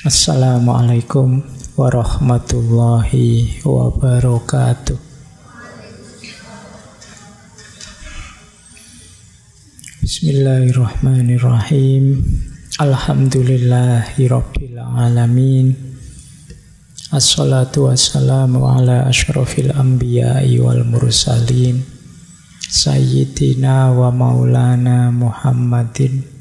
Assalamualaikum warahmatullahi wabarakatuh. Bismillahirrahmanirrahim. Alhamdulillahirabbil alamin. Assalatu wassalamu ala asyrafil anbiya'i wal mursalin Sayyidina wa maulana Muhammadin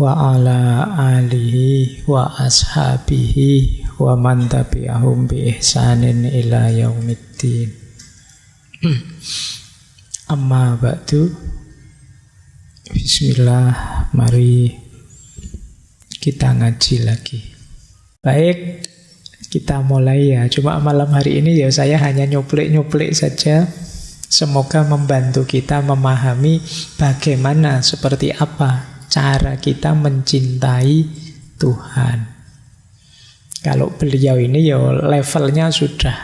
wa ala alihi wa ashabihi wa man tabi'ahum bi ihsanin ila yaumiddin. Amma ba'du. Bismillah, mari kita ngaji lagi. Baik, kita mulai ya. Cuma malam hari ini ya saya hanya nyuplik-nyuplik saja. Semoga membantu kita memahami bagaimana, seperti apa cara kita mencintai Tuhan. Kalau beliau ini ya levelnya sudah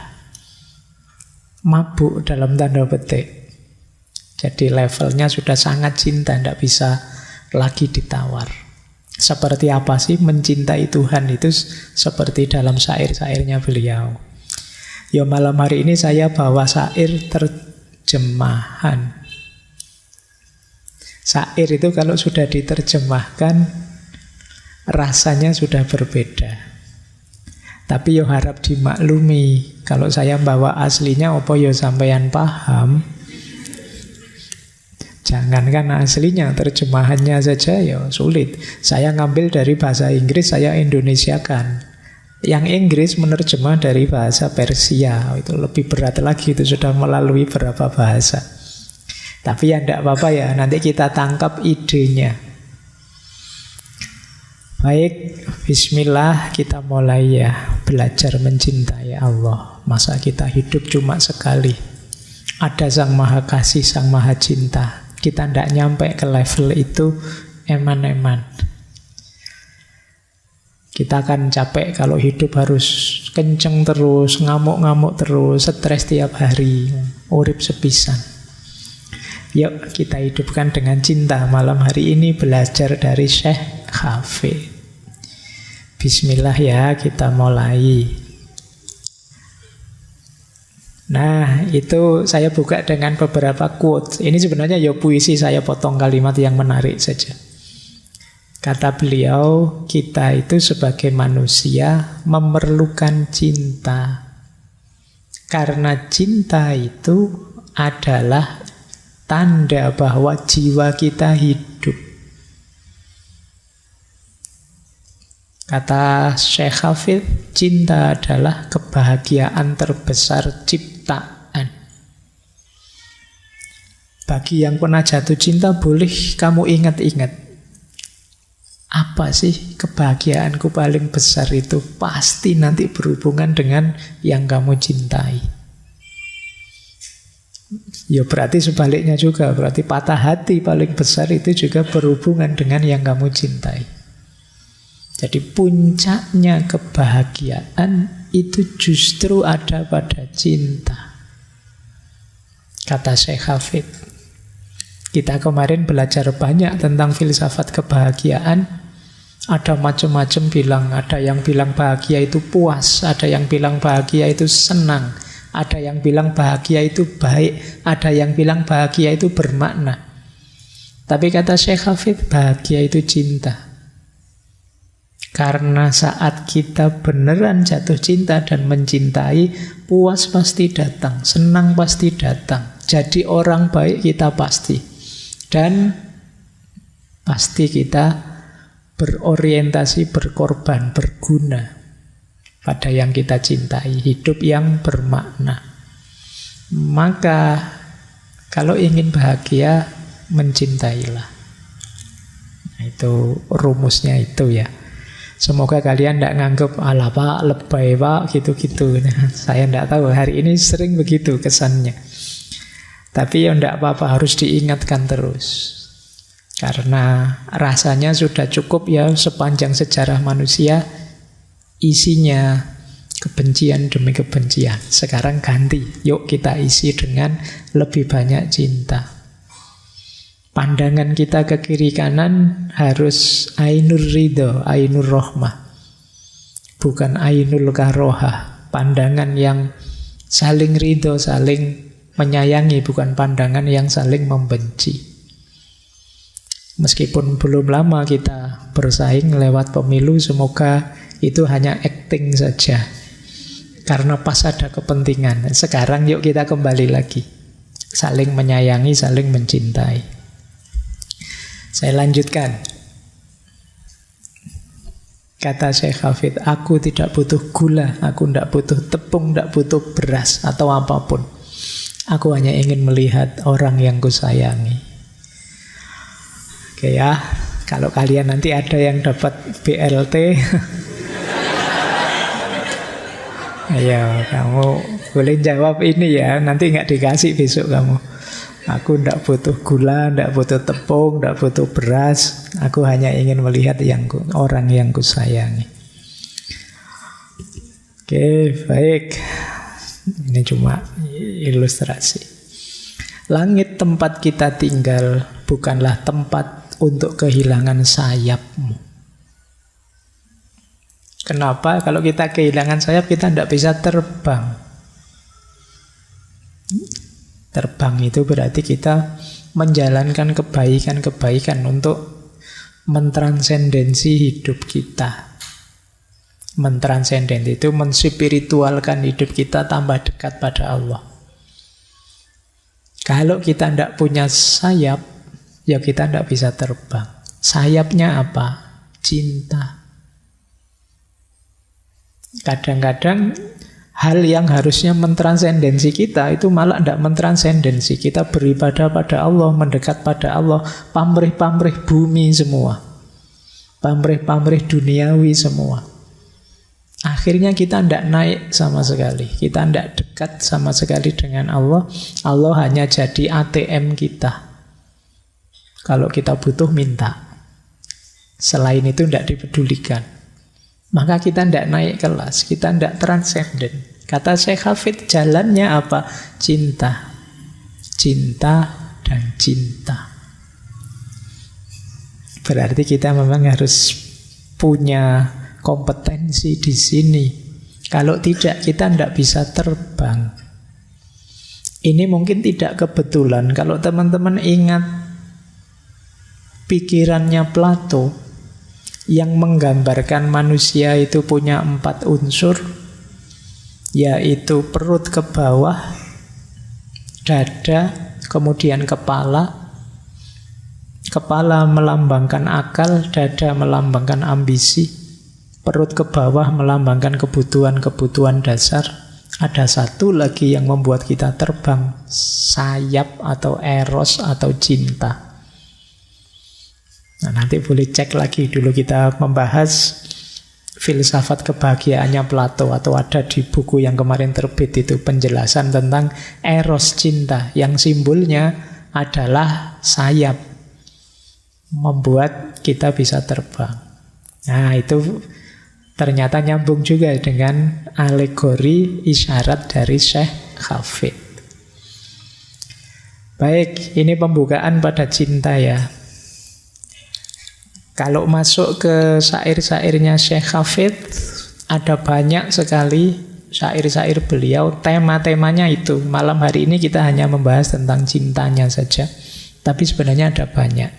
mabuk dalam tanda petik. Jadi levelnya sudah sangat cinta, tidak bisa lagi ditawar. Seperti apa sih mencintai Tuhan itu? Seperti dalam syair-syairnya beliau. Ya malam hari ini saya bawa syair terjemahan. Syair itu kalau sudah diterjemahkan rasanya sudah berbeda. Tapi yo harap dimaklumi, kalau saya bawa aslinya opo yo sampeyan paham. Jangankan aslinya, terjemahannya saja ya sulit. Saya ngambil dari bahasa Inggris, saya Indonesiakan. Yang Inggris menerjemah dari bahasa Persia, itu lebih berat lagi, itu sudah melalui berapa bahasa. Tapi ya tidak apa-apa ya, nanti kita tangkap idenya. Baik, bismillah, kita mulai ya. Belajar mencintai Allah. Masa kita hidup cuma sekali. Ada Sang Maha Kasih, Sang Maha Cinta. Kita tidak nyampe ke level itu eman-eman. Kita akan capek kalau hidup harus kenceng terus, ngamuk-ngamuk terus, stres tiap hari, urip sepisan. Yuk kita hidupkan dengan cinta. Malam hari ini belajar dari Syekh Hafidh. Bismillah ya, kita mulai. Nah, itu saya buka dengan beberapa quote. Ini sebenarnya ya puisi, saya potong kalimat yang menarik saja. Kata beliau, kita itu sebagai manusia memerlukan cinta. Karena cinta itu adalah tanda bahwa jiwa kita hidup. Kata Syekh Hafidh, cinta adalah kebahagiaan terbesar ciptaan. Bagi yang pernah jatuh cinta, boleh kamu ingat-ingat. Apa sih kebahagiaanku paling besar itu? Pasti nanti berhubungan dengan yang kamu cintai. Ya berarti sebaliknya juga. Berarti patah hati paling besar itu juga berhubungan dengan yang kamu cintai. Jadi puncaknya kebahagiaan itu justru ada pada cinta. Kata Syekh Hafidh. Kita kemarin belajar banyak tentang filsafat kebahagiaan. Ada macam-macam bilang. Ada yang bilang bahagia itu puas. Ada yang bilang bahagia itu senang. Ada yang bilang bahagia itu baik. Ada yang bilang bahagia itu bermakna. Tapi kata Syekh Hafidh, bahagia itu cinta. Karena saat kita beneran jatuh cinta dan mencintai, puas pasti datang, senang pasti datang. Jadi orang baik kita pasti. Dan pasti kita berorientasi, berkorban, berguna pada yang kita cintai, hidup yang bermakna. Maka kalau ingin bahagia, mencintailah. Nah, itu rumusnya itu ya. Semoga kalian tidak nganggep ala pak, lebay pak, gitu-gitu. Nah, saya tidak tahu, hari ini sering begitu kesannya. Tapi ya tidak apa-apa, harus diingatkan terus. Karena rasanya sudah cukup ya sepanjang sejarah manusia. Isinya kebencian demi kebencian. Sekarang ganti, yuk kita isi dengan lebih banyak cinta. Pandangan kita ke kiri kanan harus ainur ridho, ainur rohmah. bukan ainul karohah, pandangan yang saling ridho, saling menyayangi, bukan pandangan yang saling membenci. Meskipun belum lama kita bersaing lewat pemilu, semoga itu hanya acting saja, karena pas ada kepentingan. Sekarang yuk kita kembali lagi, saling menyayangi, saling mencintai. Saya lanjutkan. Kata Syekh Hafid, aku tidak butuh gula, aku tidak butuh tepung, tidak butuh beras atau apapun. Aku hanya ingin melihat orang yang kusayangi. Oke ya, kalau kalian nanti ada yang dapat BLT, ayo kamu boleh jawab ini ya, nanti nggak dikasih besok kamu. Aku tidak butuh gula, tidak butuh tepung, tidak butuh beras. Aku hanya ingin melihat orang yang kusayangi. Oke, baik. Ini cuma ilustrasi. Langit tempat kita tinggal bukanlah tempat untuk kehilangan sayapmu. Kenapa? Kalau kita kehilangan sayap, kita tidak bisa terbang. Terbang itu berarti kita menjalankan kebaikan-kebaikan untuk mentransendensi hidup kita. Mentransenden itu menspiritualkan hidup kita tambah dekat pada Allah. Kalau kita tidak punya sayap, ya kita tidak bisa terbang. Sayapnya apa? Cinta. Kadang-kadang hal yang harusnya mentransendensi kita itu malah tidak mentransendensi. Kita beribadah pada Allah, mendekat pada Allah, pamrih-pamrih bumi semua, pamrih-pamrih duniawi semua. Akhirnya kita tidak naik sama sekali. Kita tidak dekat sama sekali dengan Allah. Allah hanya jadi ATM kita. Kalau kita butuh, minta. Selain itu tidak dipedulikan. Maka kita tidak naik kelas. Kita tidak transenden. Kata Syekh Hafid, jalannya apa? Cinta. Cinta dan cinta. Berarti kita memang harus punya kompetensi di sini. Kalau tidak, kita tidak bisa terbang. Ini mungkin tidak kebetulan. Kalau teman-teman ingat pikirannya Plato yang menggambarkan manusia itu punya 4 unsur, yaitu perut ke bawah, dada, kemudian kepala. Kepala melambangkan akal, dada melambangkan ambisi, perut ke bawah melambangkan kebutuhan-kebutuhan dasar. Ada satu lagi yang membuat kita terbang, sayap atau eros atau cinta. Nah, nanti boleh cek lagi, dulu kita membahas filsafat kebahagiaannya Plato, atau ada di buku yang kemarin terbit itu penjelasan tentang eros cinta, yang simbolnya adalah sayap, membuat kita bisa terbang. Nah, itu ternyata nyambung juga dengan alegori isyarat dari Syekh Hafid. Baik, ini pembukaan pada cinta ya. Kalau masuk ke syair-syairnya Syekh Hafid, ada banyak sekali syair-syair beliau, tema-temanya itu. Malam hari ini kita hanya membahas tentang cintanya saja, tapi sebenarnya ada banyak.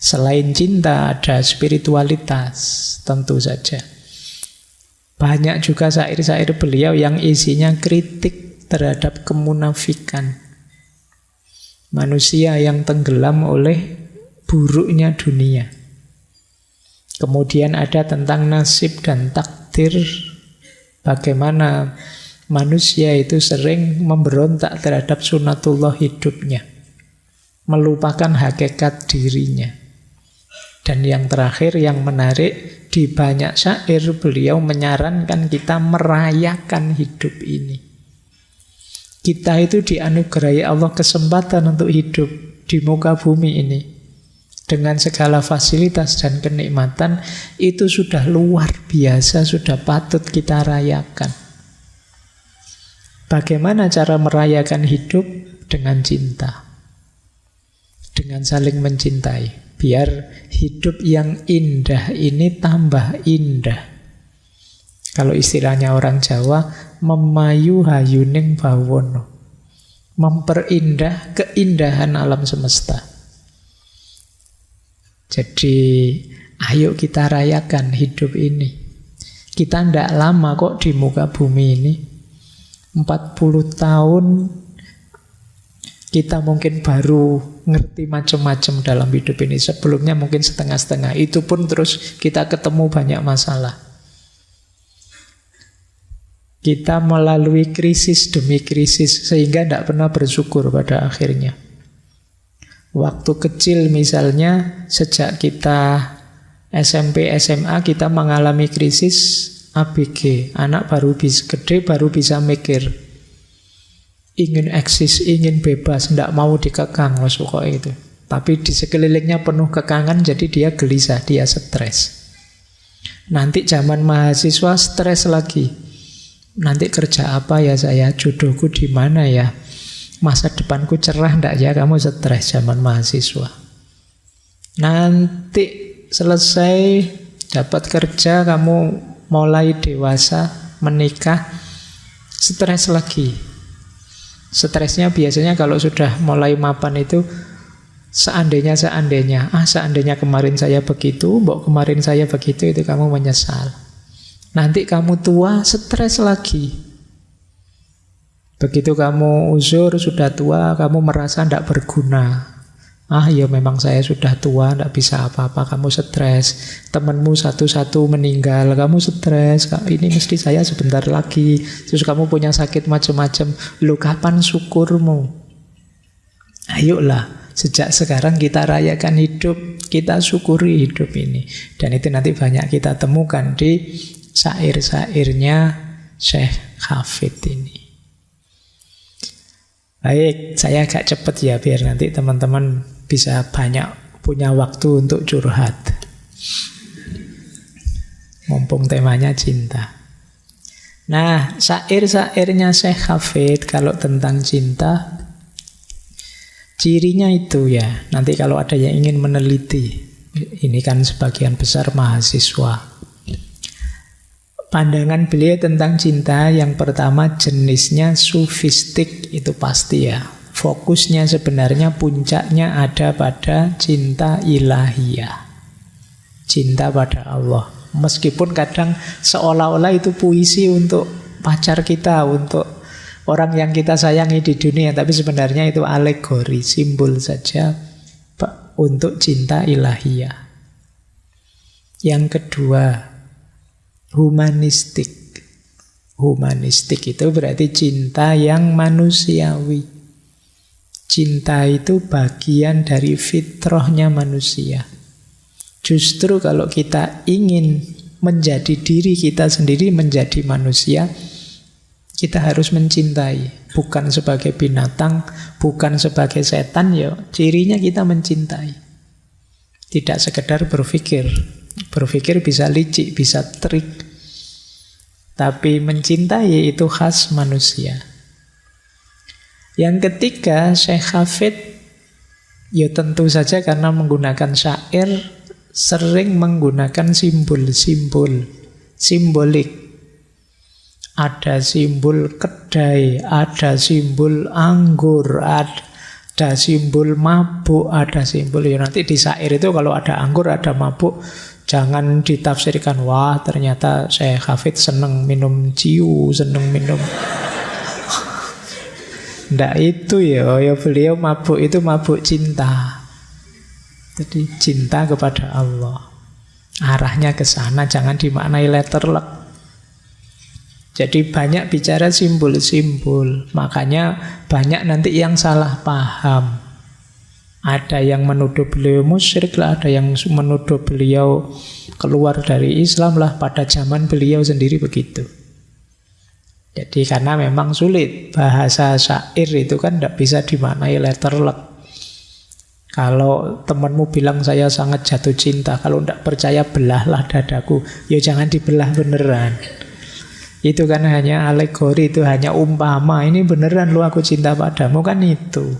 Selain cinta, ada spiritualitas, tentu saja. Banyak juga syair-syair beliau yang isinya kritik terhadap kemunafikan. Manusia yang tenggelam oleh buruknya dunia. Kemudian ada tentang nasib dan takdir, bagaimana manusia itu sering memberontak terhadap sunatullah hidupnya, melupakan hakikat dirinya. Dan yang terakhir yang menarik, di banyak syair beliau menyarankan kita merayakan hidup ini. Kita itu dianugerahi Allah kesempatan untuk hidup di muka bumi ini dengan segala fasilitas dan kenikmatan. Itu sudah luar biasa, sudah patut kita rayakan. Bagaimana cara merayakan hidup? Dengan cinta, dengan saling mencintai. Biar hidup yang indah ini tambah indah. Kalau istilahnya orang Jawa, memayu hayuning bawono, memperindah keindahan alam semesta. Jadi ayo kita rayakan hidup ini. Kita tidak lama kok di muka bumi ini. 40 tahun kita mungkin baru ngerti macam-macam dalam hidup ini. Sebelumnya mungkin setengah-setengah. Itu pun terus kita ketemu banyak masalah. Kita melalui krisis demi krisis sehingga tidak pernah bersyukur pada akhirnya. Waktu kecil misalnya, sejak kita SMP, SMA kita mengalami krisis ABG. Anak baru bisa gede, baru bisa mikir. Ingin eksis, ingin bebas, tidak mau dikekang, pokoknya itu. Tapi di sekelilingnya penuh kekangan, jadi dia gelisah, dia stres. Nanti zaman mahasiswa stres lagi. Nanti kerja apa ya saya, jodohku di mana ya, masa depanku cerah ndak ya, kamu stres zaman mahasiswa. Nanti selesai dapat kerja, kamu mulai dewasa, menikah, stres lagi. Stresnya biasanya kalau sudah mulai mapan itu seandainya, seandainya kemarin saya begitu, mbok kemarin saya begitu, itu kamu menyesal. Nanti kamu tua, stres lagi. Begitu kamu uzur, sudah tua, kamu merasa tidak berguna. Ya memang saya sudah tua, tidak bisa apa-apa, kamu stres. Temanmu satu-satu meninggal, kamu stres. Ini mesti saya sebentar lagi. Terus kamu punya sakit macam-macam. Lu kapan syukurmu? Ayolah, sejak sekarang kita rayakan hidup, kita syukuri hidup ini. Dan itu nanti banyak kita temukan di syair-syairnya Syekh Hafid ini. Baik, saya agak cepat ya, biar nanti teman-teman bisa banyak punya waktu untuk curhat. Mumpung temanya cinta. Nah, syair-syairnya Syekh Hafid kalau tentang cinta, cirinya itu ya, nanti kalau ada yang ingin meneliti, ini kan sebagian besar mahasiswa. Pandangan beliau tentang cinta, yang pertama jenisnya sufistik, itu pasti ya. Fokusnya sebenarnya puncaknya ada pada cinta ilahiyah, cinta pada Allah. Meskipun kadang seolah-olah itu puisi untuk pacar kita, untuk orang yang kita sayangi di dunia, tapi sebenarnya itu alegori, simbol saja untuk cinta ilahiyah. Yang kedua, humanistik. Humanistik itu berarti cinta yang manusiawi. Cinta itu bagian dari fitrahnya manusia. Justru kalau kita ingin menjadi diri kita sendiri, menjadi manusia, kita harus mencintai. Bukan sebagai binatang, bukan sebagai setan, ya cirinya kita mencintai. Tidak sekedar berpikir. Berpikir bisa licik, bisa trik. Tapi mencintai itu khas manusia. Yang ketiga, Syekh Hafid, ya tentu saja karena menggunakan syair, sering menggunakan simbol-simbol, simbolik. Ada simbol kedai, ada simbol anggur, ada simbol mabuk, ada simbol, ya nanti di syair itu kalau ada anggur, ada mabuk, jangan ditafsirkan, wah ternyata Syekh Hafid seneng minum ciu, seneng minum. Nggak itu ya beliau mabuk itu mabuk cinta. Jadi cinta kepada Allah. Arahnya ke sana, jangan dimaknai letterlek. Jadi banyak bicara simbol-simbol. Makanya banyak nanti yang salah paham. Ada yang menuduh beliau musyrik lah, ada yang menuduh beliau keluar dari Islam lah. Pada zaman beliau sendiri begitu. Jadi karena memang sulit, bahasa syair itu kan tidak bisa dimaknai letterlek. Kalau temanmu bilang saya sangat jatuh cinta, kalau tidak percaya belahlah dadaku, ya jangan dibelah beneran. Itu kan hanya alegori, itu hanya umpama. Ini beneran lu aku cinta padamu, kan itu.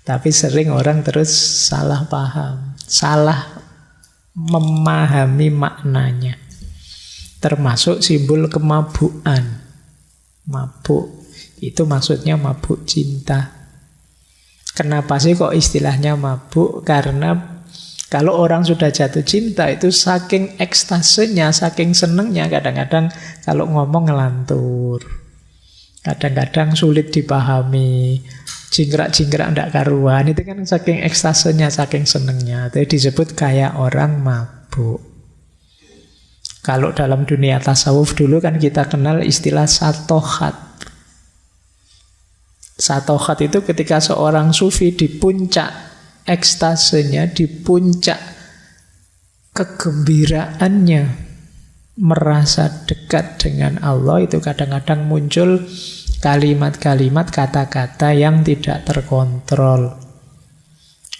Tapi sering orang terus salah paham, salah memahami maknanya. Termasuk simbol kemabukan. Mabuk, itu maksudnya mabuk cinta. Kenapa sih kok istilahnya mabuk? Karena kalau orang sudah jatuh cinta itu saking ekstasenya, saking senengnya, kadang-kadang kalau ngomong ngelantur. Kadang-kadang sulit dipahami, jingkrak-jingkrak ndak karuan. Itu kan saking ekstasenya, saking senengnya. Itu disebut kayak orang mabuk. Kalau dalam dunia tasawuf dulu kan kita kenal istilah satohat. Satohat itu ketika seorang sufi di puncak ekstasenya, di puncak kegembiraannya, merasa dekat dengan Allah, itu kadang-kadang muncul kalimat-kalimat, kata-kata yang tidak terkontrol.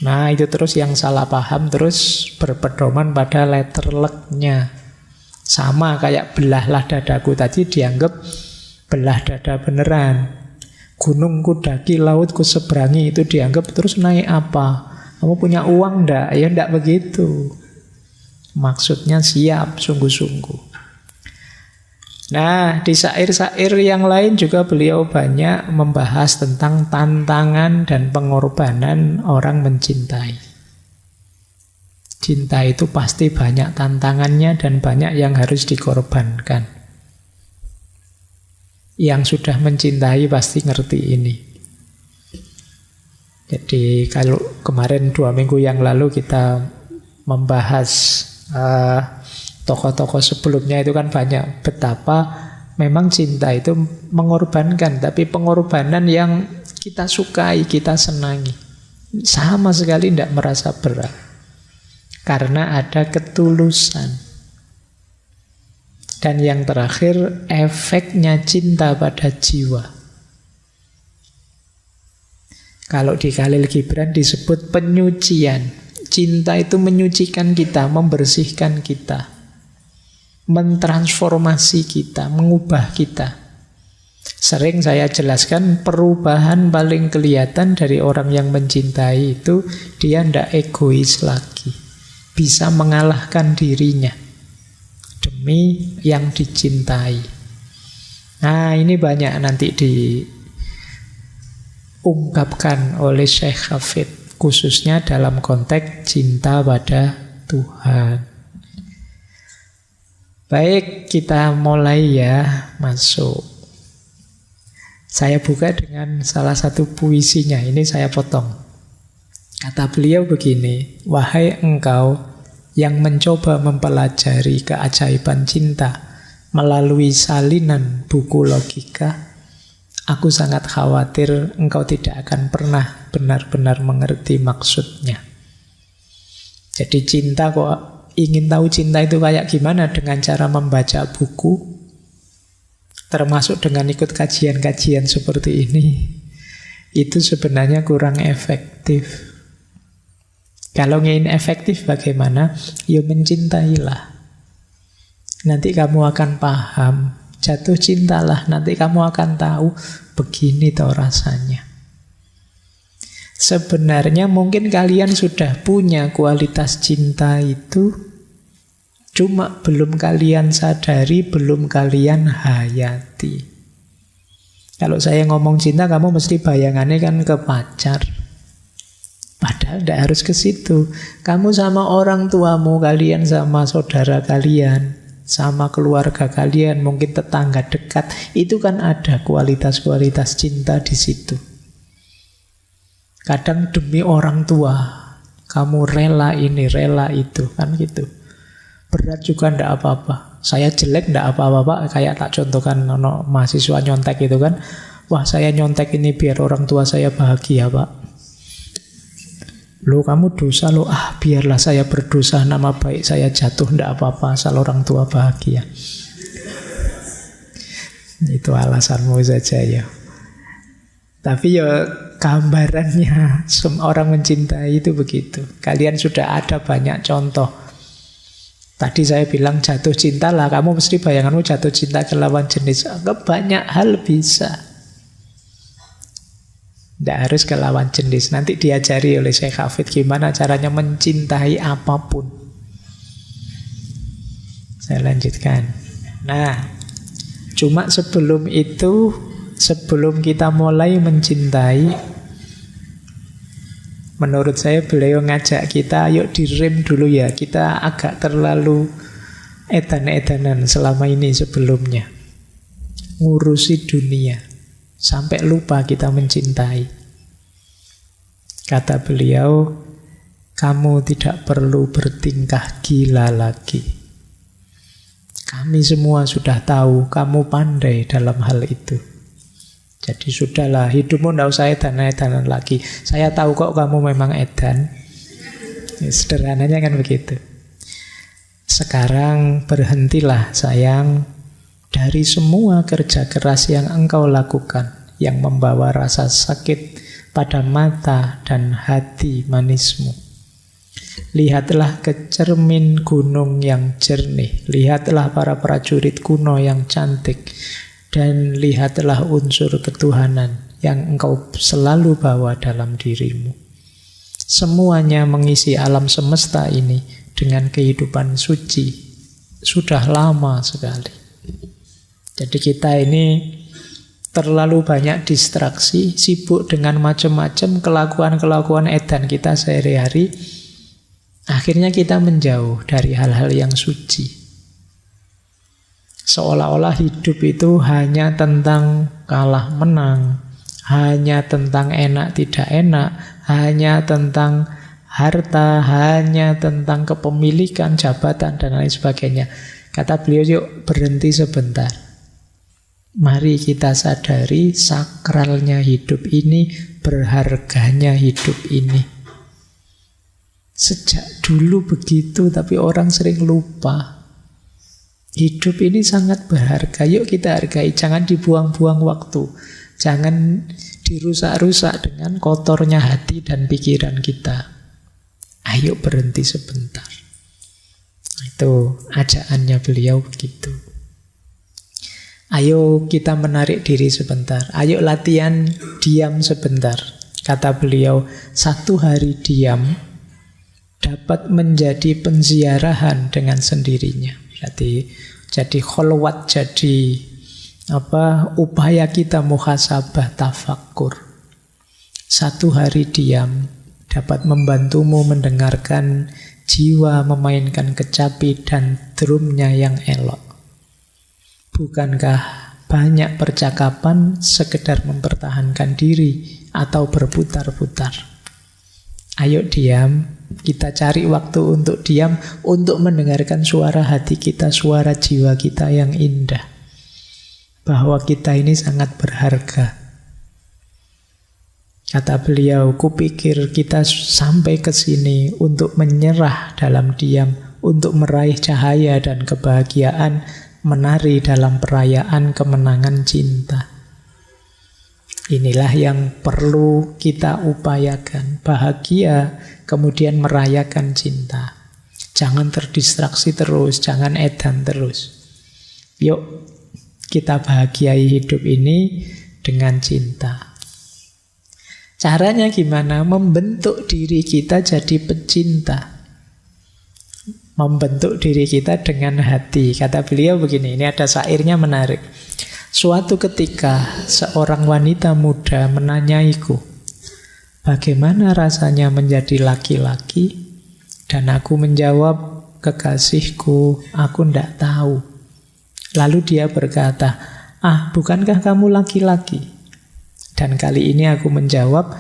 Nah, itu terus yang salah paham, terus berpedoman pada letter luck-nya. Sama kayak belahlah dadaku tadi dianggap belah dada beneran. Gunung ku daki, laut ku seberangi, itu dianggap terus naik apa? Kamu punya uang ndak? Ya ndak begitu. Maksudnya siap, sungguh-sungguh. Nah, di syair-syair yang lain juga beliau banyak membahas tentang tantangan dan pengorbanan orang mencintai. Cinta itu pasti banyak tantangannya dan banyak yang harus dikorbankan. Yang sudah mencintai pasti ngerti ini. Jadi kalau kemarin 2 minggu yang lalu kita membahas tokoh-tokoh sebelumnya itu kan banyak betapa memang cinta itu mengorbankan, tapi pengorbanan yang kita sukai, kita senangi. Sama sekali tidak merasa berat. Karena ada ketulusan. Dan yang terakhir, efeknya cinta pada jiwa. Kalau di Khalil Gibran disebut penyucian. Cinta itu menyucikan kita, membersihkan kita, mentransformasi kita, mengubah kita. Sering saya jelaskan perubahan paling kelihatan dari orang yang mencintai itu dia tidak egois lagi. Bisa mengalahkan dirinya demi yang dicintai. Nah, ini banyak nanti diungkapkan oleh Syekh Hafidh, khususnya dalam konteks cinta pada Tuhan. Baik, kita mulai ya, masuk. Saya buka dengan salah satu puisinya, ini saya potong. Kata beliau begini, wahai engkau yang mencoba mempelajari keajaiban cinta melalui salinan buku logika, aku sangat khawatir engkau tidak akan pernah benar-benar mengerti maksudnya. Jadi cinta, kok ingin tahu cinta itu kayak gimana dengan cara membaca buku, termasuk dengan ikut kajian-kajian seperti ini, itu sebenarnya kurang efektif. Kalau ingin efektif bagaimana? Ya mencintailah. Nanti kamu akan paham. Jatuh cintalah, nanti kamu akan tahu begini toh rasanya. Sebenarnya mungkin kalian sudah punya kualitas cinta itu, cuma belum kalian sadari, belum kalian hayati. Kalau saya ngomong cinta, kamu mesti bayangannya kan ke pacar. Padahal tidak harus ke situ. Kamu sama orang tuamu, kalian sama saudara kalian, sama keluarga kalian, mungkin tetangga dekat, itu kan ada kualitas-kualitas cinta di situ. Kadang demi orang tua, kamu rela ini, rela itu, kan gitu. Berat juga ndak apa-apa. Saya jelek ndak apa-apa, Pak. Kayak tak contohkan mahasiswa nyontek itu kan. Wah, saya nyontek ini biar orang tua saya bahagia, Pak. Loh, kamu dosa loh. Biarlah saya berdosa, nama baik saya jatuh, ndak apa-apa asal orang tua bahagia. Itu alasanmu saja ya. Tapi ya gambarannya orang mencintai itu begitu. Kalian sudah ada banyak contoh. Tadi saya bilang jatuh cinta lah, kamu mesti bayanganmu jatuh cinta ke lawan jenis. Banyak hal bisa. Tidak harus ke lawan jenis. Nanti diajari oleh Syekh Hafidh gimana caranya mencintai apapun. Saya lanjutkan. Nah, cuma sebelum itu, sebelum kita mulai mencintai, menurut saya beliau ngajak kita, ayo direm dulu ya. Kita agak terlalu edan-edanan selama ini sebelumnya. Ngurusi dunia. Sampai lupa kita mencintai. Kata beliau, kamu tidak perlu bertingkah gila lagi. Kami semua sudah tahu kamu pandai dalam hal itu. Jadi sudahlah, hidupmu tidak usah edan-edanan lagi. Saya tahu kok kamu memang edan. Ya, sederhananya kan begitu. Sekarang berhentilah sayang dari semua kerja keras yang engkau lakukan, yang membawa rasa sakit pada mata dan hati manismu. Lihatlah ke cermin gunung yang jernih. Lihatlah para prajurit kuno yang cantik. Dan lihatlah unsur ketuhanan yang engkau selalu bawa dalam dirimu. Semuanya mengisi alam semesta ini dengan kehidupan suci. Sudah lama sekali. Jadi kita ini terlalu banyak distraksi, sibuk dengan macam-macam kelakuan-kelakuan edan kita sehari-hari. Akhirnya kita menjauh dari hal-hal yang suci. Seolah-olah hidup itu hanya tentang kalah menang, hanya tentang enak tidak enak, hanya tentang harta, hanya tentang kepemilikan, jabatan, dan lain sebagainya. Kata beliau, yuk berhenti sebentar. Mari kita sadari sakralnya hidup ini, berharganya hidup ini. Sejak dulu begitu, tapi orang sering lupa. Hidup ini sangat berharga. Yuk kita hargai, jangan dibuang-buang waktu. Jangan dirusak-rusak dengan kotornya hati dan pikiran kita. Ayo berhenti sebentar. Itu ajakannya beliau begitu. Ayo kita menarik diri sebentar. Ayo latihan diam sebentar. Kata beliau, 1 hari diam dapat menjadi penziarahan dengan sendirinya. Jadi kholwat, jadi upaya kita muhasabah, tafakkur. 1 hari diam dapat membantumu mendengarkan jiwa memainkan kecapi dan drumnya yang elok. Bukankah banyak percakapan sekedar mempertahankan diri atau berputar-putar? Ayo diam, kita cari waktu untuk diam, untuk mendengarkan suara hati kita, suara jiwa kita yang indah. Bahwa kita ini sangat berharga. Kata beliau, kupikir kita sampai ke sini untuk menyerah dalam diam, untuk meraih cahaya dan kebahagiaan, menari dalam perayaan kemenangan cinta. Inilah yang perlu kita upayakan. Bahagia, kemudian merayakan cinta. Jangan terdistraksi terus, jangan edan terus. Yuk, kita bahagiai hidup ini dengan cinta. Caranya gimana? Membentuk diri kita jadi pecinta. Membentuk diri kita dengan hati. Kata beliau begini, ini ada syairnya menarik. Suatu ketika seorang wanita muda menanyaiku, bagaimana rasanya menjadi laki-laki? Dan aku menjawab, kekasihku, aku ndak tahu. Lalu dia berkata, bukankah kamu laki-laki? Dan kali ini aku menjawab,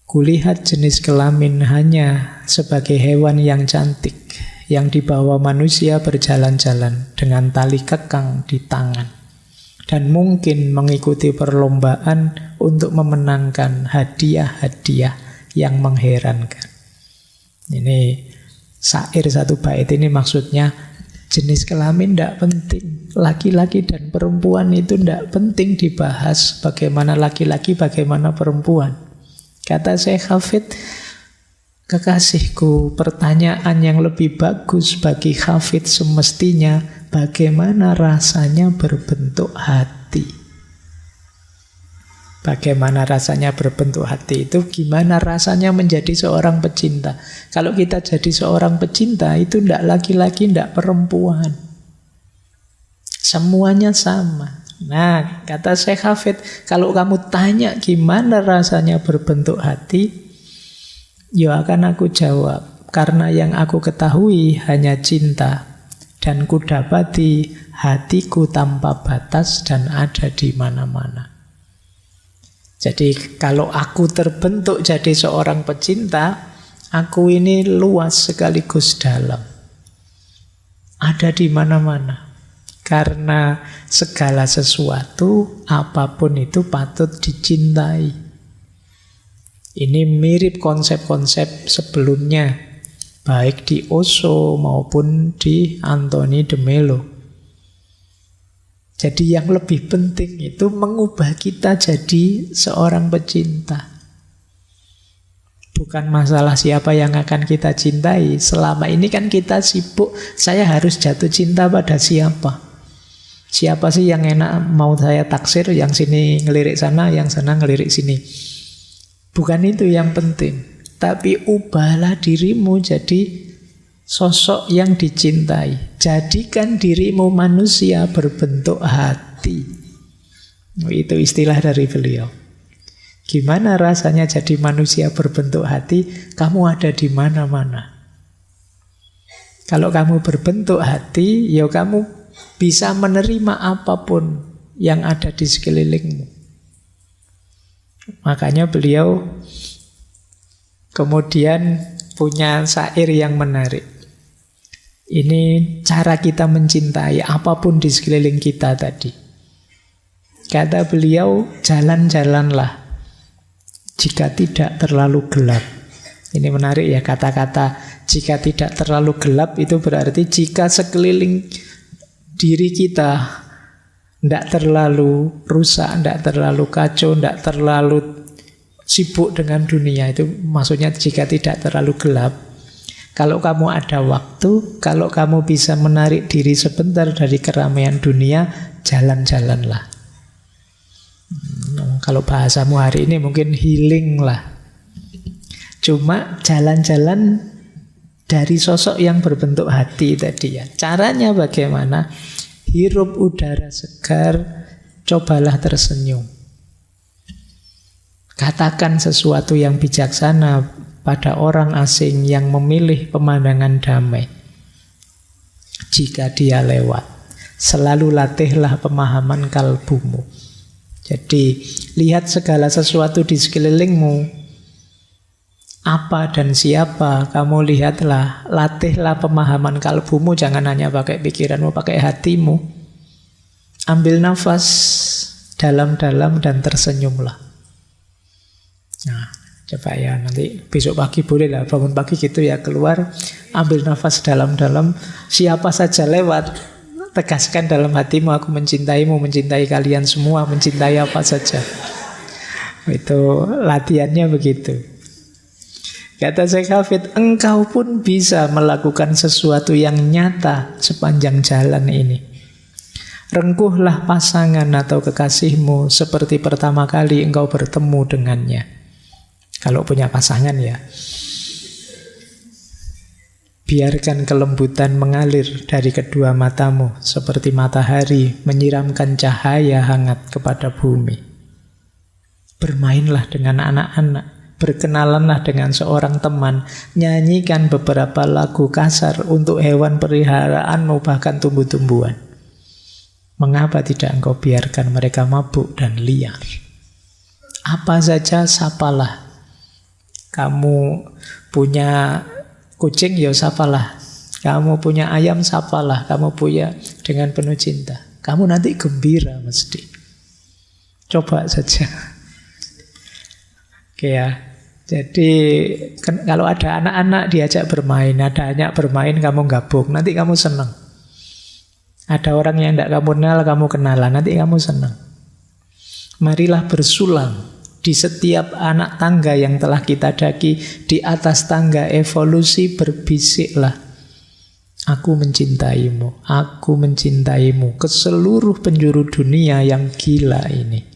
kulihat jenis kelamin hanya sebagai hewan yang cantik, yang dibawa manusia berjalan-jalan dengan tali kekang di tangan. Dan mungkin mengikuti perlombaan untuk memenangkan hadiah-hadiah yang mengherankan. Ini syair 1 bait ini maksudnya jenis kelamin tidak penting. Laki-laki dan perempuan itu tidak penting dibahas. Bagaimana laki-laki, bagaimana perempuan. Kata Syekh Hafid, kekasihku, pertanyaan yang lebih bagus bagi Hafid semestinya, bagaimana rasanya berbentuk hati? Bagaimana rasanya berbentuk hati itu, gimana rasanya menjadi seorang pecinta. Kalau kita jadi seorang pecinta, itu tidak laki-laki, tidak perempuan. Semuanya sama. Nah, kata Syekh Hafid, kalau kamu tanya gimana rasanya berbentuk hati, ya akan aku jawab, karena yang aku ketahui hanya cinta, dan kudapati hatiku tanpa batas dan ada di mana-mana. Jadi kalau aku terbentuk jadi seorang pecinta, aku ini luas sekaligus dalam. Ada di mana-mana. Karena segala sesuatu, apapun itu patut dicintai. Ini mirip konsep-konsep sebelumnya, baik di Osho maupun di Anthony de Mello. Jadi yang lebih penting itu mengubah kita jadi seorang pecinta. Bukan masalah siapa yang akan kita cintai. Selama ini kan kita sibuk, saya harus jatuh cinta pada siapa. Siapa sih yang enak mau saya taksir, yang sini ngelirik sana, yang sana ngelirik sini. Bukan itu yang penting. Tapi ubahlah dirimu jadi sosok yang dicintai. Jadikan dirimu manusia berbentuk hati. Itu istilah dari beliau. Gimana rasanya jadi manusia berbentuk hati? Kamu ada di mana-mana. Kalau kamu berbentuk hati, ya kamu bisa menerima apapun yang ada di sekelilingmu. Makanya beliau kemudian punya syair yang menarik. Ini cara kita mencintai apapun di sekeliling kita tadi. Kata beliau, jalan-jalanlah jika tidak terlalu gelap. Ini menarik ya, kata-kata jika tidak terlalu gelap itu berarti jika sekeliling diri kita tidak terlalu rusak, tidak terlalu kacau, tidak terlalu sibuk dengan dunia. Itu maksudnya jika tidak terlalu gelap. Kalau kamu ada waktu, kalau kamu bisa menarik diri sebentar dari keramaian dunia, jalan-jalanlah. Kalau bahasamu hari ini mungkin healing lah. Cuma jalan-jalan dari sosok yang berbentuk hati tadi ya. Caranya bagaimana? Hirup udara segar, cobalah tersenyum. Katakan sesuatu yang bijaksana pada orang asing yang memilih pemandangan damai. Jika dia lewat, selalu latihlah pemahaman kalbumu. Jadi, lihat segala sesuatu di sekelilingmu. Apa dan siapa, kamu lihatlah, latihlah pemahaman kalbumu, jangan hanya pakai pikiranmu, pakai hatimu. Ambil nafas dalam-dalam dan tersenyumlah. Nah, coba ya, nanti besok pagi boleh lah, bangun pagi gitu ya, keluar, ambil nafas dalam-dalam, siapa saja lewat, tegaskan dalam hatimu, aku mencintaimu, mencintai kalian semua, mencintai apa saja. Itu latihannya begitu. Kata Syekh Hafid, engkau pun bisa melakukan sesuatu yang nyata sepanjang jalan ini. Rengkuhlah pasangan atau kekasihmu seperti pertama kali engkau bertemu dengannya. Kalau punya pasangan ya. Biarkan kelembutan mengalir dari kedua matamu seperti matahari menyiramkan cahaya hangat kepada bumi. Bermainlah dengan anak-anak. Berkenalanlah dengan seorang teman, nyanyikan beberapa lagu kasar untuk hewan peliharaanmu, bahkan tumbuh-tumbuhan. Mengapa tidak engkau biarkan mereka mabuk dan liar? Apa saja sapalah. Kamu punya kucing, ya sapalah. Kamu punya ayam, sapalah. Kamu punya dengan penuh cinta. Kamu nanti gembira mesti. Coba saja. Oke ya, jadi kalau ada anak-anak diajak bermain, ada anak bermain kamu gabung, nanti kamu senang. Ada orang yang tidak kamu kenal, kamu kenalan, nanti kamu senang. Marilah bersulang di setiap anak tangga yang telah kita daki, di atas tangga evolusi berbisiklah. Aku mencintaimu, aku mencintaimu ke seluruh penjuru dunia yang gila ini.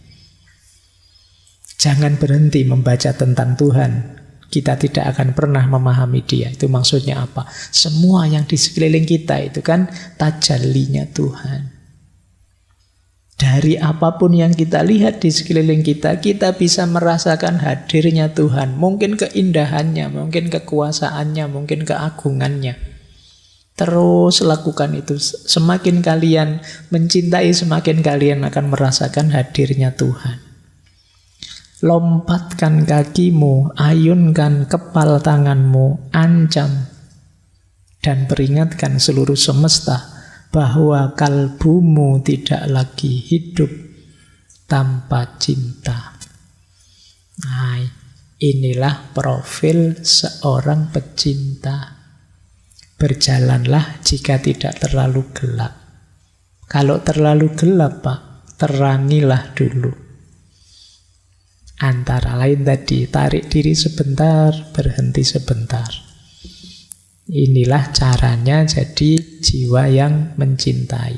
Jangan berhenti membaca tentang Tuhan. Kita tidak akan pernah memahami Dia. Itu maksudnya apa? Semua yang di sekeliling kita itu kan tajallinya Tuhan. Dari apapun yang kita lihat di sekeliling kita, kita bisa merasakan hadirnya Tuhan. Mungkin keindahannya, mungkin kekuasaannya, mungkin keagungannya. Terus lakukan itu. Semakin kalian mencintai, semakin kalian akan merasakan hadirnya Tuhan. Lompatkan kakimu, ayunkan kepal tanganmu, ancam dan peringatkan seluruh semesta bahwa kalbumu tidak lagi hidup tanpa cinta. Nah, inilah profil seorang pecinta. Berjalanlah jika tidak terlalu gelap. Kalau terlalu gelap, Pak, terangilah dulu. Antara lain tadi, tarik diri sebentar, berhenti sebentar. Inilah caranya jadi jiwa yang mencintai.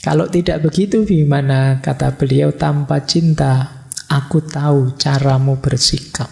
Kalau tidak begitu, gimana? Kata beliau, tanpa cinta, aku tahu caramu bersikap.